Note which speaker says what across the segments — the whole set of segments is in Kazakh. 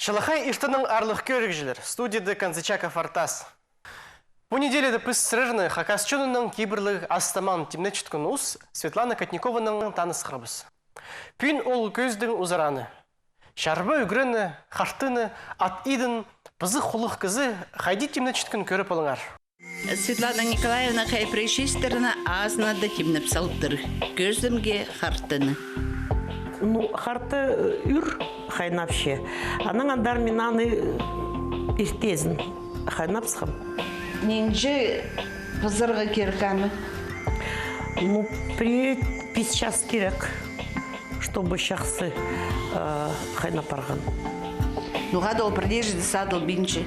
Speaker 1: Шалахай иштаның арлық көрікжілер. Студияда Канзычаков Артас. По неделе пыс срыжны хакасчунының кибірліг астаман темне чүткін ұс Светлана Котникованың таныс қырбыз. Пүйін ол көздің ұзараны. Шарбы үгіріні, қартыны, ат идін, пызы құлық кызы қайди темне чүткін көріп олыңар.
Speaker 2: Светлана Николаевна хайпрейшистеріні азына да темнеп салыптыр. Көздімге қартыны.
Speaker 3: Ну, харты үр хайнапше. Аның андар мен аны иртезін хайнапсқым.
Speaker 2: Ненже пызырғы керканы?
Speaker 3: Ну, пис час керек, чтобы шақсы хайнапарған.
Speaker 2: Ну, гадал продержи, садал бинче.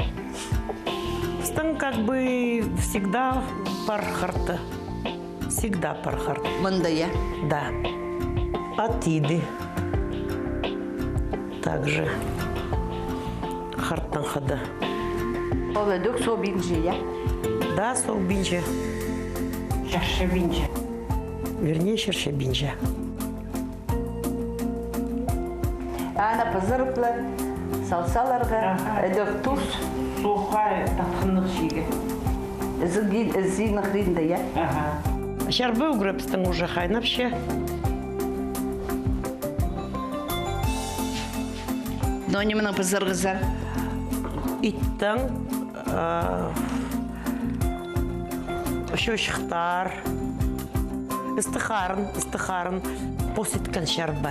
Speaker 3: Стан как бы всегда пар харты. Всегда пар харты.
Speaker 2: Мандая?
Speaker 3: Да. Атиды. Также харттан хады.
Speaker 2: Оладок со бинче, я?
Speaker 3: Да, сол бинче.
Speaker 2: Шарша бинче.
Speaker 3: Вернее, шарша бинче.
Speaker 2: Ана пызырыплы, салсаларға, әдік тұз.
Speaker 3: Сухая татқынық шеге.
Speaker 2: Зинық ринді, я?
Speaker 3: Шарбы угребстің уже хайнапше.
Speaker 2: Но немного пызырғызар.
Speaker 3: Иттің шөшіқтар, істіқарын посеткан шарбы.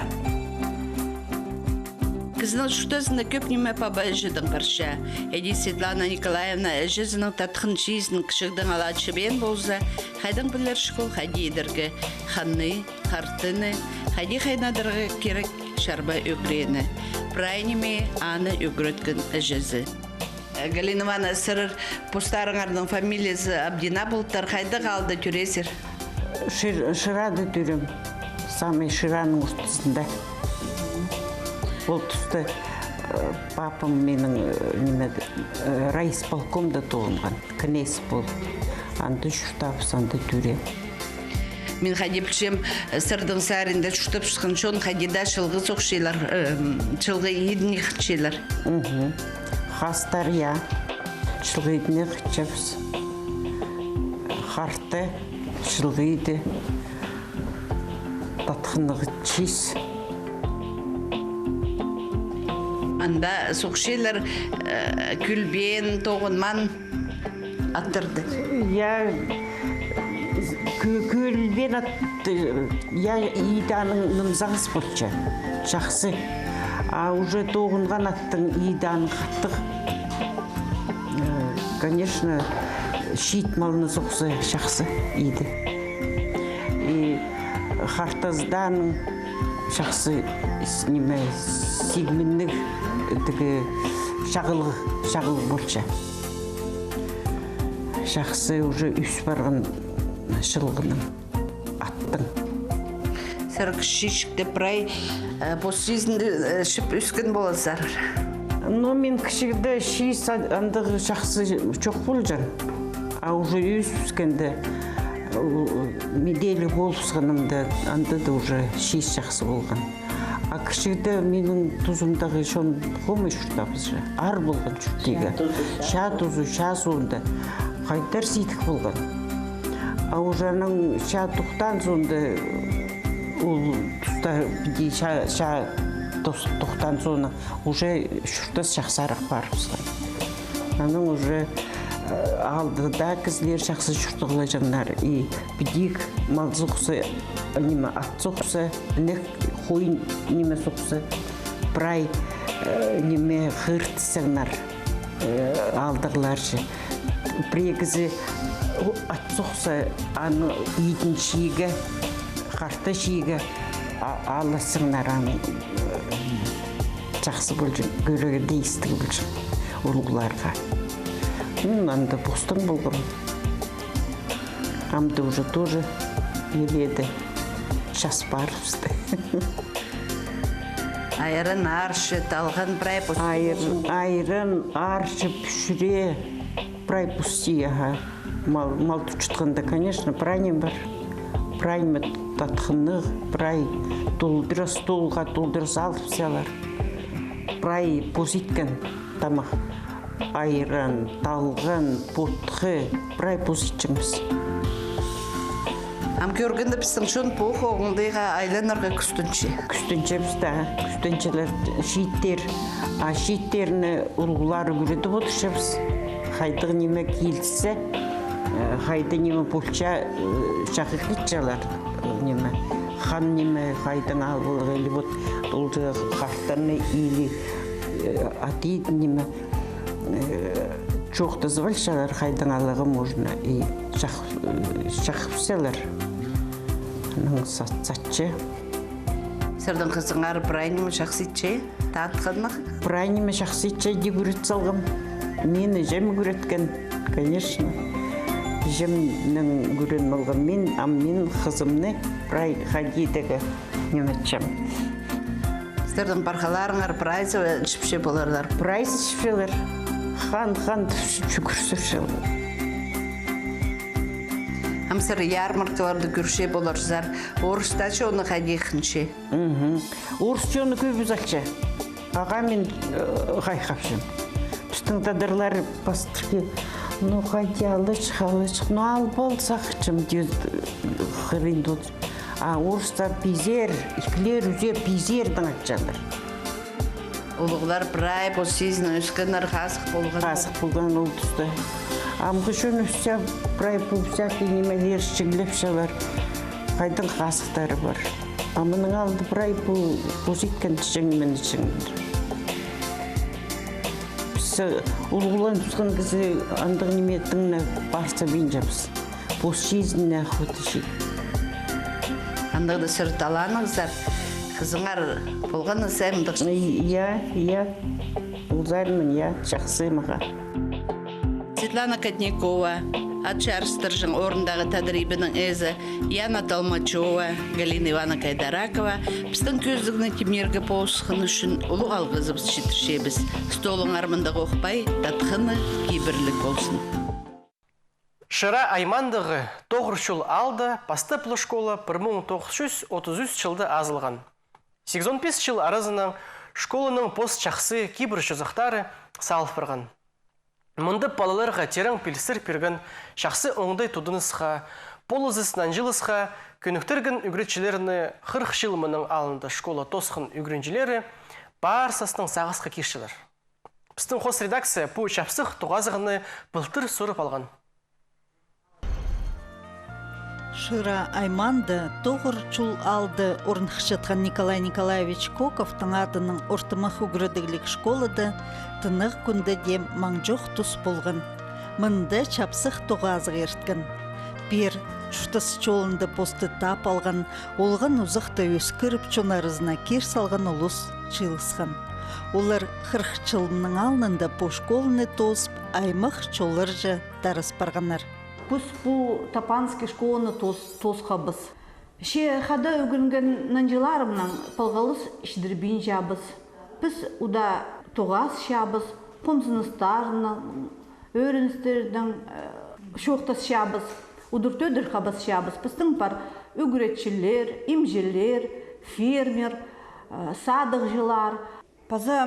Speaker 2: Кызның шутасында көп неме паба жыдың қарша. Эди Светлана Николаевна жызының татқын чизінің кішігдің алатшы бен болса, қайдың білер шқыл қайди едіргі ханны, қартыны, қайди қайнадырғы керек шарба өкрені. Прайнеме аны өкрөткін жызы. Галина Ивановна сырыр постарыңардың фамилиясы Абдина болттар қайды қалды түресір?
Speaker 4: Шырады түрім, самый шыраның ұстысында. Ол тұсты папам менің райисполкомда туылған, князь бол. Анды шүртапыз, анды түрем.
Speaker 2: Мен қайде білшем сырдың сәрінде шүртап шыққан шон қайдеда шылғы соқшылар, шылғы едіне қытшылар.
Speaker 4: Хастар, я, шылғы едіне қытшапыз. Харты, шылғы еді, татқынығы чиз.
Speaker 2: Анда соқшылар күлбен, тоғынман аттырды.
Speaker 4: Я күлбен атты, я иданың нымзағыз болча, жақсы. А уже тоғынған аттың иданың қаттық. Конечно, шиит малыны соқсы жақсы иді. И хартазданың жақсы сегмендік шағылы болча. Жақсы уже үс барған шылғының аттың.
Speaker 2: Сарық шишікті прай постсезінді шып өскен боласар.
Speaker 4: Но мен кішігді шиіс андығы жақсы жоқ бол жан. А уже өскенді меделі болысқанымда андыды уже шиіс жақсы болған. А кішігді менің тұзымдағы шон қомай шүртапыз жа. Ар болған шүртегі. Ша тұзы, ша суында. Қайтар сейтік болған. А ужаның ша тұқтан сонда ол тұста біде ша тұқтан соны уже шүртас жақсарақ барыпсыған. Аның уже алдыда кізлер жақсы шүртіғылы жандар. И бідек мал соқсы, неме ат соқсы, нек қойын неме соқсы, прай неме ғырты саңнар алдығылар жы. Прегізі ат соқсы, аны үйдің шиегі, қарты шиегі алысыңнар аны жақсы болжын, көрігі дейістігі болжын ұлғыларға. Анды бұстың болғым. Амды уже тоже еледі. Шас барыпсты.
Speaker 2: Айырын аршы, талған прай пусты.
Speaker 4: Айырын аршы пүшіре прай пусти. Мал тұчытқанда, конечно, прайнем бар. Прайме татқынық, прай толдырыс, толға толдырыс алып сәлар. прай позиткен тамақ. Айран, талған, потқы, прай позитчіміз.
Speaker 2: Ам көргенде біздің шын поқ оғындайға айланарға күстінші.
Speaker 4: Күстінші бізді, күстіншілер шиттер, а шиттеріні ұлғылары көреді отыршы біз. Қайдығы неме келтісі, қайды неме болча шақы кетчалар неме. Хан неме қайдың алғылығы елі бұд, ұлды қарттарыны елі атейді неме. Çoğda звальшалар қайдың алығы можно и шақыпсалар. Аның сатчы.
Speaker 2: Сырдың қызыңар прайнымы шақситче, таатқанмақ?
Speaker 4: Прайнымы шақситче де көрет салғым. Мені жем көреткен, конечно. Жемнің көрен болғым. Мен қызымны прай қадидегі неметчем.
Speaker 2: Сырдың барқаларыңар прайзы шіпше боларлар?
Speaker 4: Прайз шіпшелер. Хан шүкірсіршіл.
Speaker 2: Амсыр ярмаркаларды көрше боларсызар. Орыстачы оны қадейхінші?
Speaker 4: Орысчы оны көбіз ақча. Аға мен қайқапшым. Біздің тадырлар бастырке, ну қадиялыш, ну албал сақчым деді қырын дұд. А орыстар пизер, иклер үзе пизердің ақчалар.
Speaker 2: Олығылар прай, посезінің үскінлер қасық болған.
Speaker 4: Қасық болған ол тұсты. Амғышын үссе прай бұлса кейнемелер шыңлепшалар. Қайдың қасықтары бар. Амының алды прай бұл позиткен шыңмен шыңдыр. Біз ұлғылан тұсқан кізі андық неметтіңіне барса бейін жапыз. Посезіне құты шек.
Speaker 2: Андығды сұрт аланыңыздар. Қызыңар болғаны сәмдік.
Speaker 4: Иә. Ұлзармын, жақсы маға.
Speaker 2: Светлана Котникова, Ачарстыржың орындағы тәдрибінің әзі, Яна Толмачова, Галина Ивана Кайдаракова, біздің көздігіні темергі поусықын үшін ұлы алғызып шетіршебіз. Столың армындағы оқпай, татқыны кейбірлік болсын.
Speaker 1: Шыра аймандығы тоғыршыл алды, пастыплы школа 1933 жылды азылған. 85 жыл арызының школының пост жақсы кейбір жүзіқтары салып бірған. Мұнды балаларға терің пілсір перген жақсы оңдай тудынысқа, полызысынан жылысқа, көніктіргін үгретшілеріні 40 жыл мұның алынды школа тосқын үгренжілері барсасының сағысқа кешілер. Біздің қос редакция бұл чапсық тұғазығыны бұлтыр сұрып алған.
Speaker 5: Шыра айманды тоғыр чул алды орынқшытқан Николай Николаевич Коковтың адының ортымық үгірдігілік школыды тынық күнді дем маңжоқ тұс болған. Мынды чапсық тоғазық ерткен. Бір чүштіс чолынды посты тап алған, олған ұзықты өскіріп чонарызына кер салған ұлыс чылысқан. Олар 40 чылының алнында по школыны тосып, аймық чолыржы тарыс барғанар.
Speaker 6: Біз бұл Тапанский школаны тосқабыз. Ше қада үгінген нанжыларымнан палғалыс ішдірбейін жабыз. Біз ұда тоғас шабыз, қомзыныстарынан, өріністердің шоқтас шабыз, ұдыртөдір қабыз шабыз. Біздің бар үгіретшілер, имжелер, фермер, садықжылар. Паза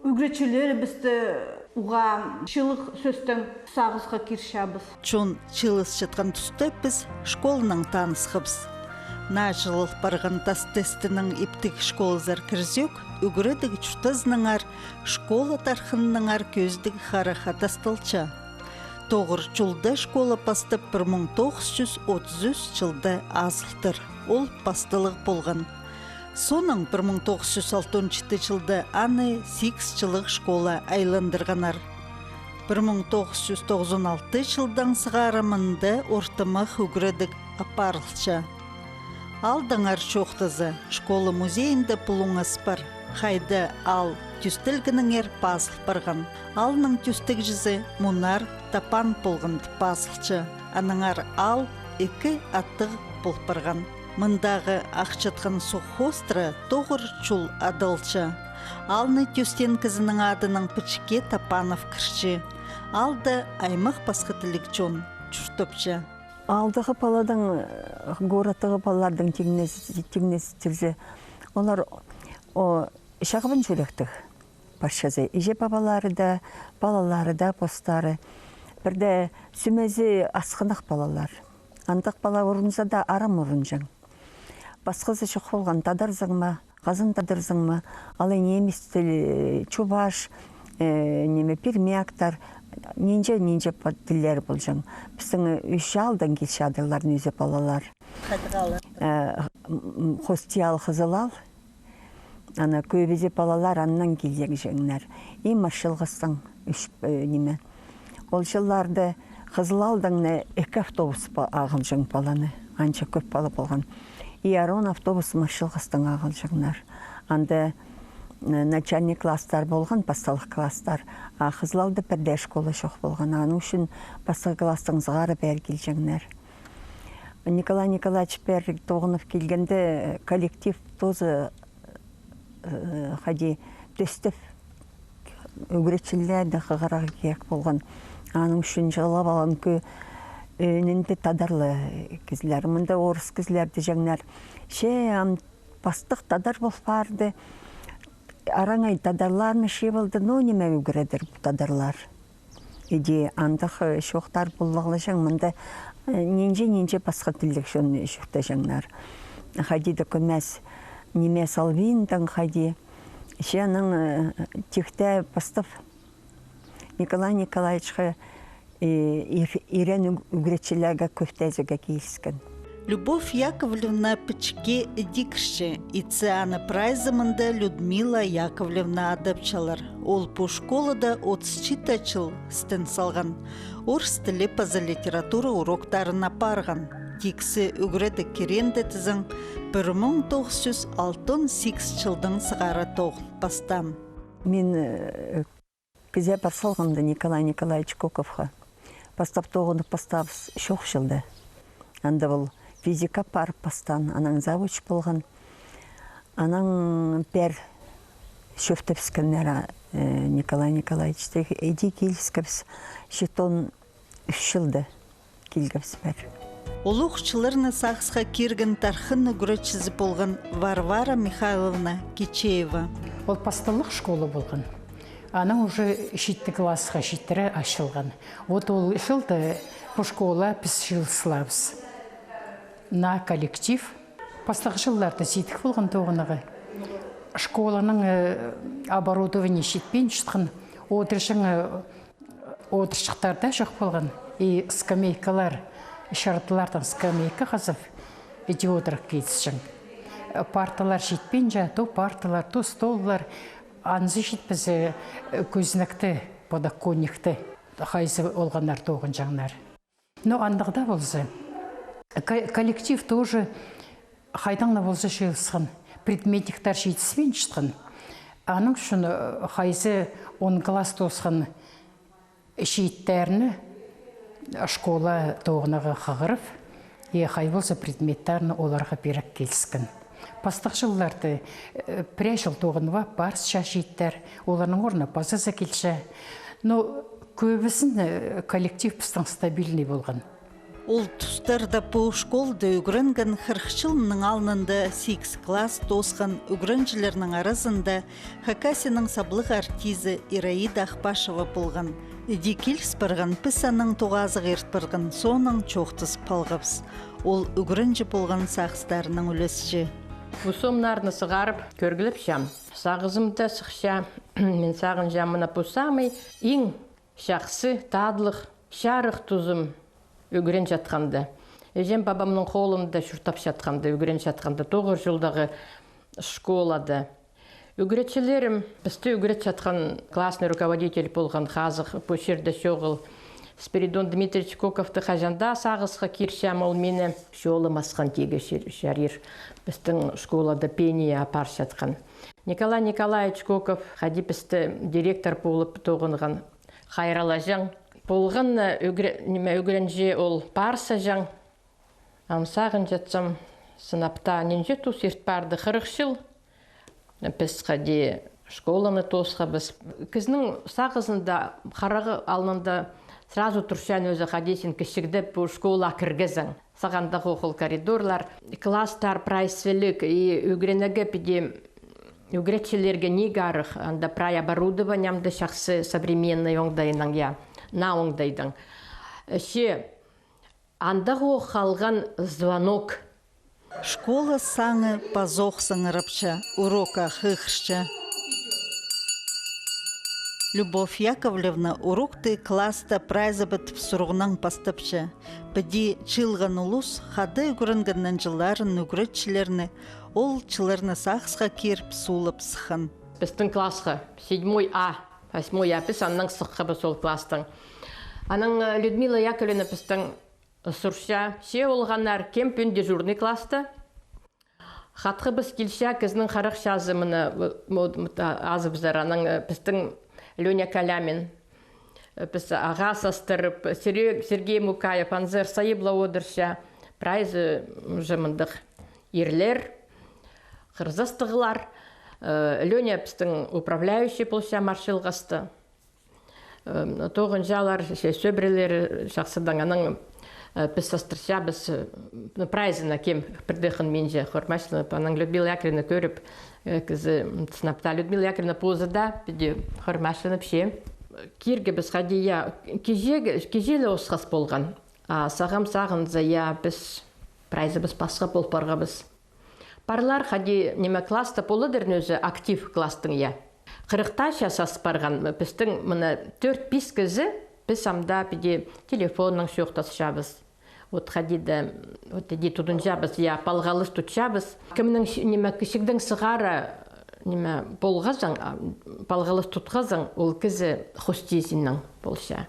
Speaker 6: үгіретшілер бізді уға шылық сөстің сағызға кершабыз.
Speaker 5: Чон чылыс жатқан тұсты біз школының танысқыбыз. На жылық барған тас-тестінің ептік школызар кірзек, үгірідігі чүтазыныңар, школа тархыныңар көздігі қараға тастылча. Тоғыр жылда школа пастып 1933 жылда азылтыр. Ол пастылық болған. Соның 1967 жылда аны 8 жылық школа айландырғанар. 1996 жылдан сығарымынды ортымақ үгірідік апарылча. Алдыңар шоқтызы школа музейінде пұлыңыз бар. Қайды ал түстілгініңер пазыл барған. Алының түстік жүзі мұнар тапан болғынды пазылчы. Аныңар ал 2 аттық бұл барған. Мындағы ақчатқан сухостры тоғыр чул адылчы. Алны түстен кізінің адының пічке Тапанов кірші. Алды аймық басқытылық чон чүртіпчі.
Speaker 7: Алдығы паладың, гораттығы палардың тегнесі тілзі. Олар О шағыбын жүліктік баршазы. Иже балалары да постары. Бірді сүмезі асқынақ балалар. Андық бала орынса да арам орынжың. Басқызы шық болған тадарзыңма, қазын тадарзыңма, алы неміс тіл, чубаш, неме пирмияктар, ненже тілдері болжың. Біздің үш алдан келші адырларын өзі балалар. Хостиял қызылал, ана көбезе балалар аннан келген жеңнер. Ем ашылғыстың үш неме. Ол жылларды қызылалдың екі автобус ағыл жың баланы, анша көп балы болған. Иарон автобус маршылғыстың ағыл жыңнар. Анды начальник класстар болған, басталық класстар. Қызылалды бірде школа шоқ болған. Аның үшін бастық класстың зғары бәр кел жыңнар. Николай Николаевич бәр тоғынып келгенде коллектив тозы төстіп үгіретшілерді қығырақ кек болған. Аның үшін жылап алам кі өнінде тадарлы кізлер. Мұнда орыс кізлерді жаңнар. Бастық тадар бол барды. Араңай тадарларны ше болды, но неме үгіредір бұл тадарлар. Еде андық шоқтар болғылы жаң. Мұнда ненже басқа тілдік шон шоқта жаңнар. Қадиді көмәс неме салвиндан қади. Шеның текті бастық Николай Николаевичқа ирен үгіретшілерге көптәзіге кейскен.
Speaker 5: Любовь Яковлевна Пычке дикші, Ициана прайзымында Людмила Яковлевна адапчалар. Ол по школада 34 жыл стен салған. Орыс тілі паза литература уроктарын апарған. Тексі үгіреді керенді тізің 1968 жылдың сығары тоғын бастан.
Speaker 7: Мен кізе барсалғымды Николай Николаевич Коковға. Бастап тоғынып бастап шоқ жылды. Анда бұл физика парып бастан, анаң завуч болған. Анаң бәр шөптіпскінлері Николай Николаевичтегі әйде келіскіпс жетон 3 жылды келгіпс бәр.
Speaker 5: Олуқчыларны сақсқа керген тархын үгіретшізі болған Варвара Михайловна Кичеева.
Speaker 8: Ол пастылық школы болған. Аның уже 7 классқа шеттері ашылған. Вот ол жылды по школа біз жылсылабыз. На коллектив. Пастық жылларды сейдік болған тоғынығы. Школаның оборудование шетпен жұтқын. Отыршықтарда жоқ болған. И скамейкалар, шартылардан скамейка қазып, еде отырық кетісшін. Парталар шетпен жа, то парталар, то столлар. Анзы жетпізі көзінікті, подоконникті қайсы олғанар тоғын жаңнар. Но андығда болсы. Коллектив тоже қайдаңна болсы шелсін. Предметиктар жетіспен шытқын. Аның үшін қайсы 10 класс тосқын шеттеріні школа тоғынаға қағырып, қай болсы предметтарыны оларға берік келсікін. Пастық жылларды пірәшіл тоғынға барс шашеттер, оларының орны базаза келші. Но көбісін коллектив пыстың стабильный болған.
Speaker 5: Ол тұстарда по школды үгірінген 40 жылының алынында 8 класс тосқан үгірінжілерінің арасында Хакасияның саблық артизі Ираида Ақпашева болған. Декелс барған пісаның тоғазы ғерт барған соның чоқтыс палғапс. Ол үгірінжі болған сақыстарының үлесші.
Speaker 9: Пусомнарны сығарып, көргіліп жам. Сағызымда сықша, мен сағын жамына пусамай, ең шақсы, тадлық, шарық тұзым үгірен жатқанды. Ежем бабамның қолында шүртап жатқанды, үгірен жатқанды, 9 жылдағы школады. Үгіретшілерім, бізді үгірет жатқан классный руководитель болған қазық, пөшерді шоғыл. Спиридон Дмитриевич Коковты қажанда сағызға киршам, ол мені жолы масқан тегі шарир. Біздің школада пения апар жатқан. Николай Николаевич Коков қади бізді директор болып тоғынған қайрала жаң. Болған үгіренже ол парса жаң. Амсағын жатсам сынапта ненже тус ерт барды 40 жыл. Біз қади школаны тосқа біз. Кізінің сағызында қарағы алынында сразу тұршан өзі қадесін кішігді бұл школа кіргізің. Сағандағы оқыл коридорлар, класстар прайсвелік, и үгіренеге педе үгретчилерге нигарых, анда прай оборудованием да шахсы современный оңдайның, я, на оңдайдың. Ше, андағу қалған звонок.
Speaker 5: Школа саңы пазоқ сыңырыпча, урока хыхшча. Любовь Яковлевна урокты класста прайзабыт сурғынан пастапча. Біді чылған улус хады үгірінгіннен жыларын үгіретчілеріні, ол чыларны сақсқа керіп сулып сықын.
Speaker 9: Біздің классқа 7А, 8А біз анның сыққа біз ол класстың. Аның Людмила Яковлевна біздің сұрша, ше олғанар кемпін дежурный класста. Хатқы біз келші кізінің қарық шазымыны азыбыздар. Аның біздің Леня Калямин, біз аға састырып, Сергей Мукаев, Анзер Саибла одырша, прайзы жымындық ерлер, қырзастығылар. Леня біздің управляющий болша маршылғасты. Тоғын жалар, сөбірелері шақсыдан аның біз састырша, біз прайзына кем бірдіқын менже қормашылы. Аның Людмила Яковлевна көріп, кізі сынапта Людмила Яковлевна позыда, біде қормашылы пше. Кирге біз қадия, кежелі осқас болған. Сағым-сағын зая біз прайзы біз пасқа болпарға біз. Парлар қади неме класста болыдырын өзі актив класстың я. Қырықташа саспарған біздің мұны 4-5 кізі біз амда біде телефонның шоқтасы жабыз. Вот қадиді, вот еде тұдын жабыз, я палғалыс тұт жабыз. Кімнің неме кішігдің сығара неме болғазың, палғалыс тұтғазың, ол кізі хостезіннің болша.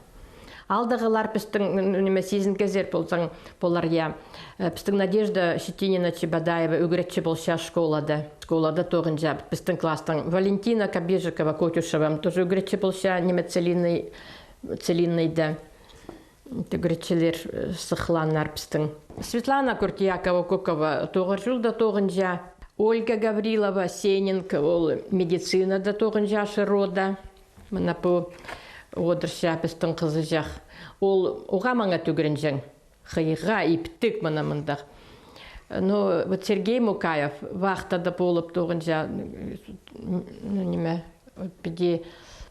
Speaker 9: Алдығылар біздің неме сезін кезер болсаң, болар я. Біздің Надежда Щетинина Чебадаева үгіретші болша школада. Школада тоғын жабыз. Біздің класстың Валентина Кабежикова Котюшева тоже үгіретші болша неме целинныйды. Үгіретшілер сықланар біздің. Светлана Куртиякова Кукова тоғыр жылда тоғын жа. Ольга Гаврилова Сененко ол медицинада тоғын жа шырода. Мына бұл одырша біздің қызы жақ. Ол оға маңа түгірін жәң. Қиыға иптік мұна мұндақ. Но вот Сергей Мукаев вақтада болып тоғын жа. Біде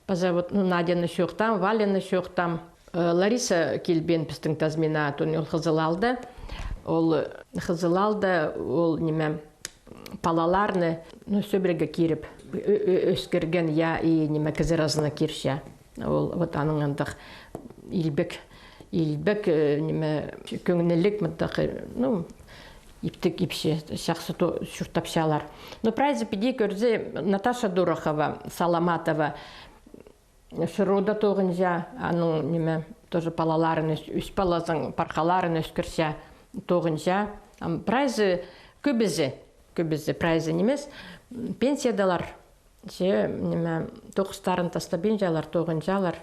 Speaker 9: пазавод Надяны шоқтам, Валяны шоқтам. Лариса Кельбен біздің тазмина ол қызылалды. Ол қызылалды, ол неме палаларны сөбірге керіп өскірген я и неме кізіразына керші. Ол вот аның андық илбек неме көңінілік мұндақ, иптік ипше, шақсы шұртапшалар. Но прайзы педе көрзе Наташа Дорохова, Саламатова, Шырода тоғын жа, аның неме тоже палаларын үс палазың парқаларын өскірші тоғын жа. Прайзы көбізі прайзы немес, пенсиядалар. Тоқыстарын тастабен жалар, тоғын жалар.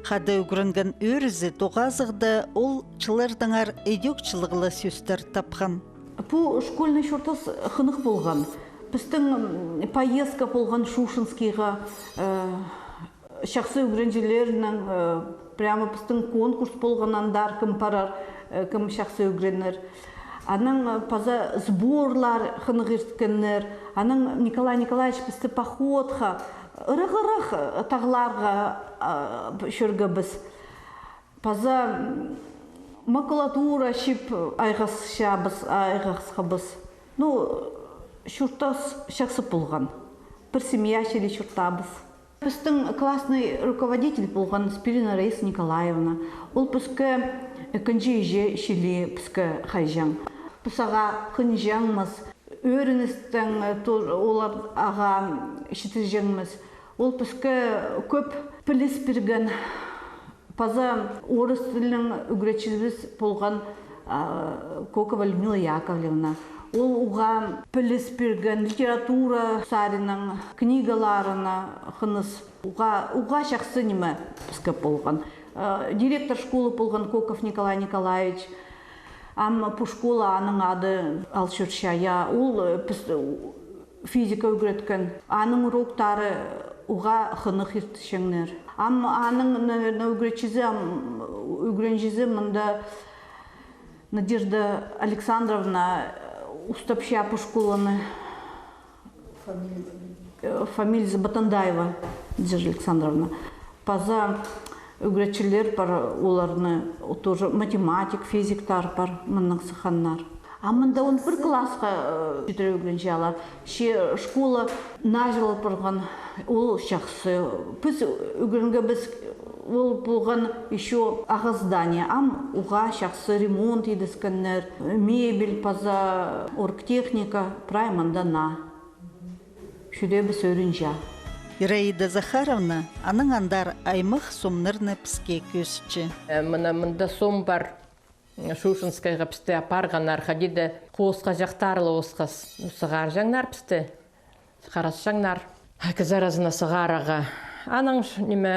Speaker 5: Хады үгірінген өрізі тоғазығды ол чылырдыңар едекчіліғілі сөстер тапқан.
Speaker 6: Бұл школьный шортас қынық болған. Біздің поездка болған Шушинскийға, шақсы үгіренжелерінің прямо біздің конкурс болғанандар кім парар, кім шақсы үгіренер. Аның паза сборлар қынық ерткенер, аның Николай Николаевич бізді походға, ұрық-ұрық тағыларға шөргі біз. Паза макулатура шип айғасша біз, айғасқа біз. Ну, шүртас шақсы болған. Бір семья шелі шүрта біз. Біздің классный руководитель болған Спирина Раиса Николаевна. Ол бізгі күнжі шелі бізгі қайжан. Бұсаға қынжаңмыз, өріністің олар аға шетіржеңміз. Ол бізгі көп піліс берген. Паза орыс тілінің үгіретшіліміз болған Кокова Людмила Яковлевна. Ол уға піліс берген литература сарының книгаларына қыныз. Уға шақсы неме бізгі болған. Директор школы болған Коков Николай Николаевич. Ам по школа аның ады Алшыршая. Ол физика үгіреткен. Аның уроктары уға қынық ертішіңнер. Ам аның үгіренжізі мұнда Надежда Александровна устапща по школаны. фамилиясы Батандаева, Надежда Александровна. Паза үгретчилер бар, оларны тоже математик, физиктар бар, мынның сыханнар. А мында он бір классқа жүтірі үгренче алар. Школа нажыл бұрған, ол шақсы. Біз үгренге біз ол болған еще ағыз здание. Ам уға шақсы ремонт едіскінер, мебель, паза, оргтехника, прайманда на. Шүде біз өрінжа.
Speaker 5: Ираида Захаровна, аның андар аймық сомнырны піске көсічі.
Speaker 9: Мында сом бар. Шушинскайға пісті апарғанар, қадиді қосқа жақтарлы осқас. Сығар жаңнар пісті, қарас жаңнар. Кізаразына сығараға. Аның неме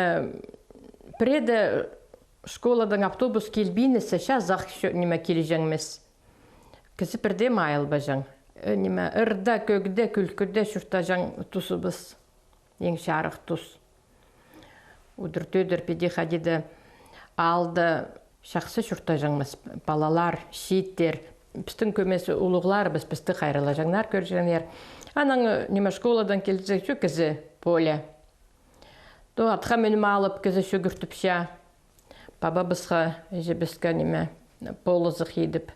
Speaker 9: преді школадың автобус келбейнесі, ша зақ неме келі жаңмес. Кізі бірде майыл ба жаң. Неме ұрда, көгде, күлкіде шұрта жаң тұсы біз. Ең шарық тұс. Удыр-төдір педе қадиді алды. Шақсы шұрта жаңмыз, балалар, шиттер, біздің көмесі ұлығылар, бізді қайрыла жаңнар көрженер. Аның неме школадан келдізек шо кізі поле. До атқа менім алып кізі шөгіртіп ша. Баба бізға жебізгі неме полызық едіп,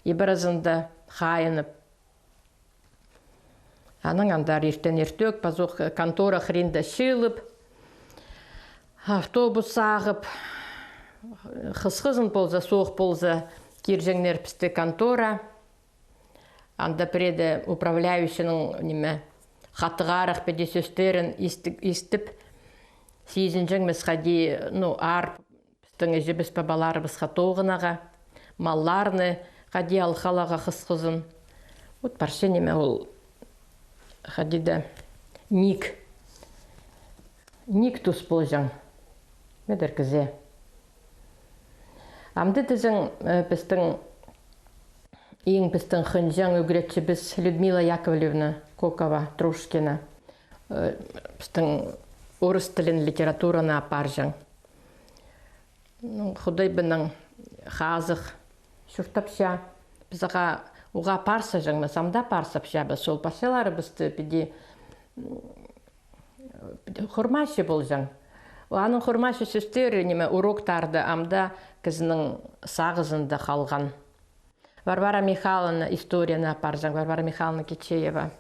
Speaker 9: ебіразында қайынып. Аның андар ертен ертөк, базуқ контора хренді шылып, автобус сағып, Қыз-қызын болса, соқ болса, кержеңнер пісті контора. Анда преді управляющының неме қатығарық педе сөстерін істіп, сезін жәңміз қади, арп, пістің жебіз бабалары біз қатоғынаға, малларны қади алқалаға қыз-қызын. Вот парше неме ол қадиді ник тұс бол жәң. Медір кізе. Амды дізің біздің қынжаң үгіретші біз Людмила Яковлевна Кокова Трушкина. Біздің орыс тілін литератураны апар жаң. Құдай бұның қазық шүртапша. Бізіға ұға парса жаң, самда парсапша біз. Сол парсалары бізді біде құрмашы бол жаң. Аның құрмашы сөстері неме уроктарды амда кізінің сағызында қалған. Варвара Михайловна историяны апаржан, Варвара Михайловна Кечеева.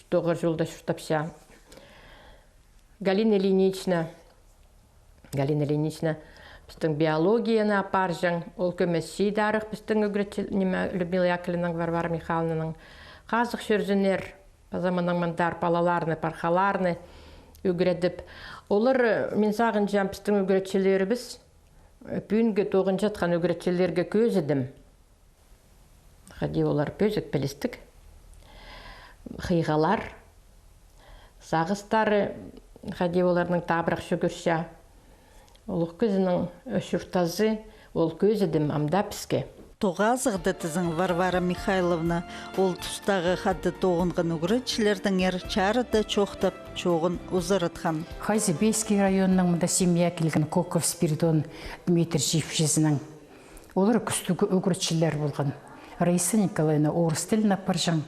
Speaker 9: Тоғыр жолда шүртапша. Галина Ильинична біздің биологияны апаржан. Ол көмес шейдарық біздің үгіретші Людмила Яковлевнаның, Варвара Михайловнаның. Қазық шөрзінер, базамының мұндар палаларны, пархаларны үгіредіп. Олар мен сағын жан біздің үгіретшілері біз пүйінге тоғын жатқан үгіретшілерге көз едім. Қади олар пөзік білістік. Қиғалар, сағыстары, қади оларының табырақ шүгірші. Олық көзінің өшіртазы, ол көз едім амда піске.
Speaker 5: Тоғазығды тізің Варвара Михайловна, ол тұстағы қадды тоғынған үгіретшілердің чарыды чоқтап, чоғын ұзырытқан.
Speaker 8: Хайзебейский районының мұнда семья келген Коков Спиридон Дмитрий Жившезінің. Олар күстігі үгіретшілер болған. Раиса Николаевна орыс тілін апаржан.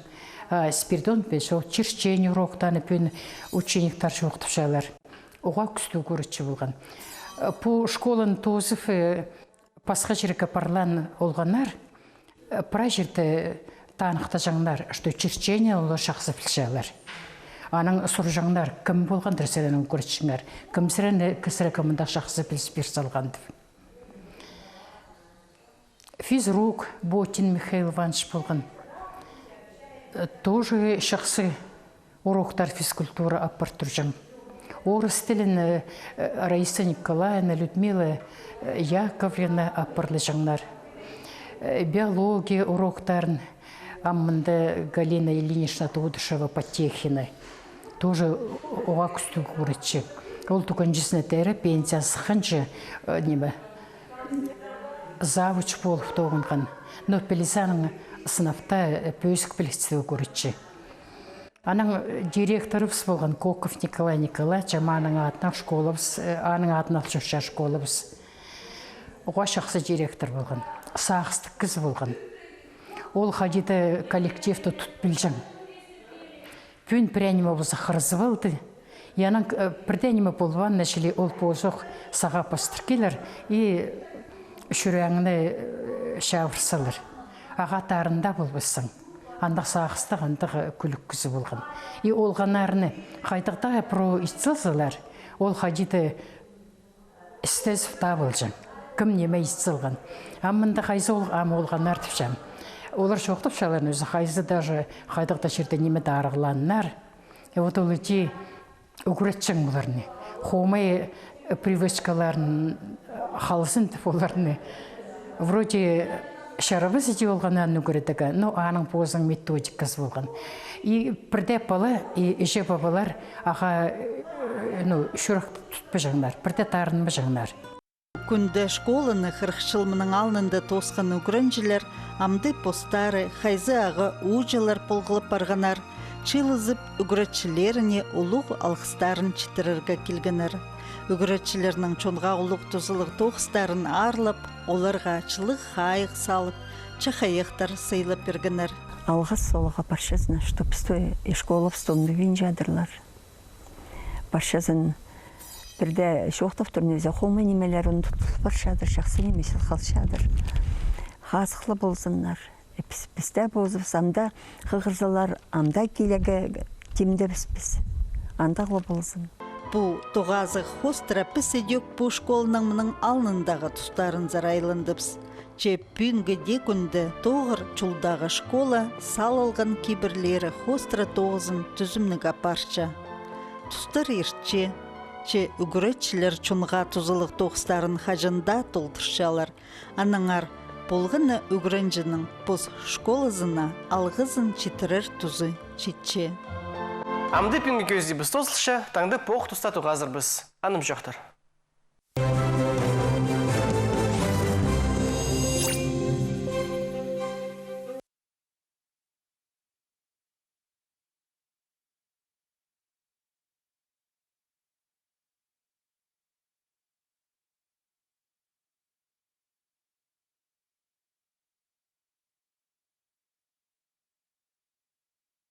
Speaker 8: Спиридон бен шоқ черчение уроқтаны пен учениктар шоқтып шайлар. Оға күстігі үгіретші болған. По школын тозып Пасқа жерге парлан олғанар, пра жерді танықта жаңлар, что черчение олар шақсы білшалар. Аның сұр жаңлар кім болған дұрсаданың көрітшіңлер, кім сірәні кісірі кімінде шақсы білспер салғанды. Физрук Ботин Михаил Иванович болған. Тоже шақсы уроктар физкультура аппарт тұржың. Орыс тілін Раиса Николаевна, Людмила Яковлевна аппарлы жаңлар. Биология уроктарын аммында Галина Ильинична Тодышева Потехина. Тоже оға күстігі көретші. Ол тұған жесіне тәрі пенсиясы қанчы завуч болып тоғынған. Но Пелизаның сынафта пөзік білістігі көретші. Аның директорыбыз болған Коков Николай Николаевич, аның атынан школыбыз, аның атынан шөші школыбыз. Оға шақсы директор болған, сағыстық кіз болған. Ол қадеті коллективті тұт білжің. пүн прянима болса хырзы болды. Янан прянима болван нәшілі ол позоқ саға пастыркелер и шүрәңіні шавырсылыр. Ағатарында болбысың. Андақ сағыстық, андақ күлік күзі болған. И олғанарыны қайдықта про істілсілер, ол қадиді істезіп та болжан. Кім неме істілген. Амында қайзы олғанар түпшам. Олар шоқтып шаларын өзі қайзы даже қайдықта жерде неме дарығыланнар. Вот ол өте үгіретшің оларыны. Хомай привычкаларын қалысын түп оларыны. Вроде шарабыз ете олғанан үгіретігі, но аның позың методикасы болған. И бірде бала, и же бабалар аға шүрік тұтпы жаңдар, бірде тарынбы жаңдар.
Speaker 5: Күнді школаны 40 жылмының алнында тосқан үгірінжілер, амды постары, хайзы ағы ұжылар полғылып барғанар, чылызып үгіретшілеріне ұлық алғыстарын читірірге келгенер. Үгіретшілерінің чонға ұлық тұзылық тоғыстарын арлып, оларға чылық қайық салып, чахайықтар сыйлып бергенер.
Speaker 7: Алғыс олыға баршазына, что пісті ешколы встомды винжадырлар. Баршазын бірде жоқтов түрнезе қолмай немелер оны тұтылып баршадыр, жақсы немесіл қалшадыр. Қазықлы болсынлар. Бізде бозып самда қығырзалар амда келеге темді біз. Андағылы болсын.
Speaker 5: Бұ тоғазы хостыра піседек бұ школының мұның алнындағы тұстарын зарайлындыбыз. Чеп пүнгі декунді тоғыр чулдағы школа салылған кибірлері хостыра тоғызын түзімнігі апарча. Тұстар ерче, че үгіретшілер чунға тұзылық тоғыстарын хажында толтыршалар. Аныңар болғыны үгірінжінің бұз школызына алғызын читірер тұзы читче.
Speaker 1: Амды пүнгі көзді біз тозылшы, таңды поқ тұстату ғазыр біз. Аным жоқтар.